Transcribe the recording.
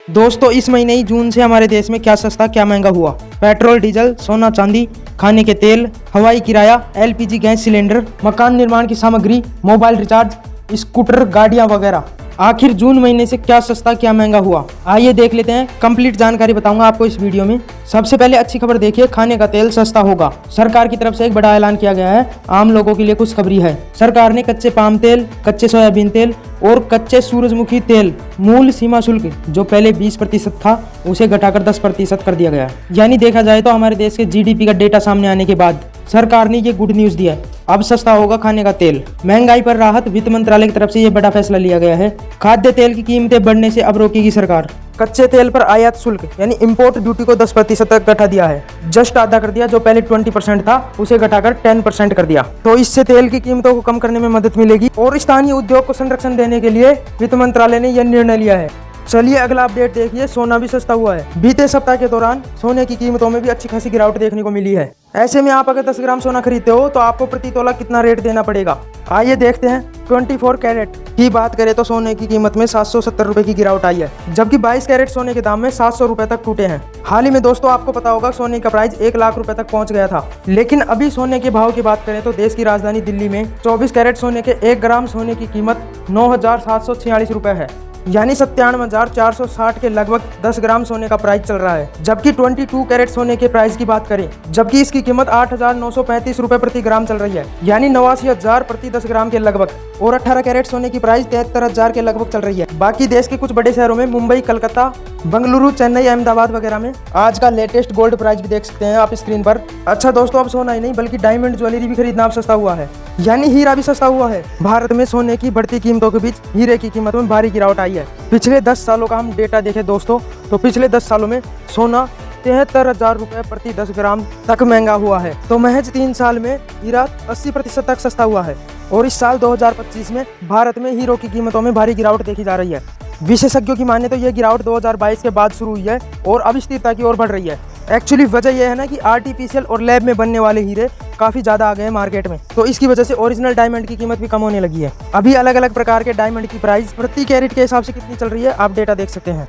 दोस्तों इस महीने ही जून से हमारे देश में क्या सस्ता क्या महंगा हुआ। पेट्रोल, डीजल, सोना चांदी, खाने के तेल, हवाई किराया, एलपीजी गैस सिलेंडर, मकान निर्माण की सामग्री, मोबाइल रिचार्ज, स्कूटर, गाड़ियां वगैरह। आखिर जून महीने से क्या सस्ता क्या महंगा हुआ, आइए देख लेते हैं। कंप्लीट जानकारी बताऊंगा आपको इस वीडियो में। सबसे पहले अच्छी खबर देखिए, खाने का तेल सस्ता होगा। सरकार की तरफ से एक बड़ा ऐलान किया गया है। आम लोगों के लिए खुशखबरी है। सरकार ने कच्चे पाम तेल, कच्चे सोयाबीन तेल और कच्चे सूरजमुखी तेल मूल सीमा शुल्क जो पहले 20% था उसे घटाकर 10% कर दिया गया है। यानी देखा जाए तो हमारे देश के जीडीपी का डेटा सामने आने के बाद सरकार ने ये गुड न्यूज दिया है। अब सस्ता होगा खाने का तेल। महंगाई पर राहत, वित्त मंत्रालय की तरफ से ये बड़ा फैसला लिया गया है। खाद्य तेल की कीमतें बढ़ने से अब रोकेगी सरकार। कच्चे तेल पर आयात शुल्क यानी इंपोर्ट ड्यूटी को 10% तक घटा दिया है। जस्ट आधा कर दिया। जो पहले 20% था उसे घटाकर 10% कर दिया। तो इससे तेल की कीमतों को कम करने में मदद मिलेगी और स्थानीय उद्योग को संरक्षण देने के लिए वित्त मंत्रालय ने यह निर्णय लिया है। चलिए अगला अपडेट देखिए। सोना भी सस्ता हुआ है। बीते सप्ताह के दौरान सोने की कीमतों में भी अच्छी खासी गिरावट देखने को मिली है। ऐसे में आप अगर 10 ग्राम सोना खरीदते हो तो आपको प्रति तोला कितना रेट देना पड़ेगा, आइए देखते हैं। 24 कैरेट की बात करें तो सोने की कीमत में 770 रुपए की गिरावट आई है, जबकि 22 कैरेट सोने के दाम में 700 रुपए तक टूटे हैं। हाल ही में दोस्तों आपको पता होगा सोने का प्राइस 1 लाख रुपए तक पहुंच गया था। लेकिन अभी सोने के भाव की बात करें तो देश की राजधानी दिल्ली में 24 कैरेट सोने के 1 ग्राम सोने की कीमत 9,746 रुपए है, यानी 97,460 के लगभग 10 ग्राम सोने का प्राइस चल रहा है। जबकि 22 कैरेट सोने के प्राइस की बात करें, जबकि इसकी कीमत 8,935 रुपए प्रति ग्राम चल रही है, यानी 89,000 प्रति 10 ग्राम के लगभग। और 18 कैरेट सोने की प्राइस 73,000 के लगभग चल रही है। बाकी देश के कुछ बड़े शहरों में मुंबई, कलकत्ता, बेंगलुरु, चेन्नई, अहमदाबाद वगैरह में आज का लेटेस्ट गोल्ड प्राइस भी देख सकते हैं आप स्क्रीन पर। अच्छा दोस्तों, अब सोना ही नहीं बल्कि डायमंड ज्वेलरी भी खरीदना अब सस्ता हुआ है, यानी हीरा भी सस्ता हुआ है। भारत में सोने की बढ़ती कीमतों के बीच हीरे की कीमत में भारी गिरावट आई है। पिछले 10 सालों का हम डेटा देखें दोस्तों तो पिछले 10 सालों में सोना 73,000 रुपए प्रति 10 ग्राम तक महंगा हुआ है। तो महज 3 साल में हीरा 80% तक सस्ता हुआ है। और इस साल 2025 में भारत में हीरो की कीमतों में भारी गिरावट देखी जा रही है। विशेषज्ञों की माने तो यह गिरावट 2022 के बाद शुरू हुई है और अब स्थिरता की ओर बढ़ रही है। एक्चुअली वजह यह है ना कि आर्टिफिशियल और लैब में बनने वाले हीरे काफी ज्यादा आ गए हैं मार्केट में, तो इसकी वजह से ओरिजिनल डायमंड की कीमत भी कम होने लगी है। अभी अलग अलग प्रकार के डायमंड की प्राइस प्रति कैरेट के हिसाब से कितनी चल रही है आप डेटा देख सकते हैं।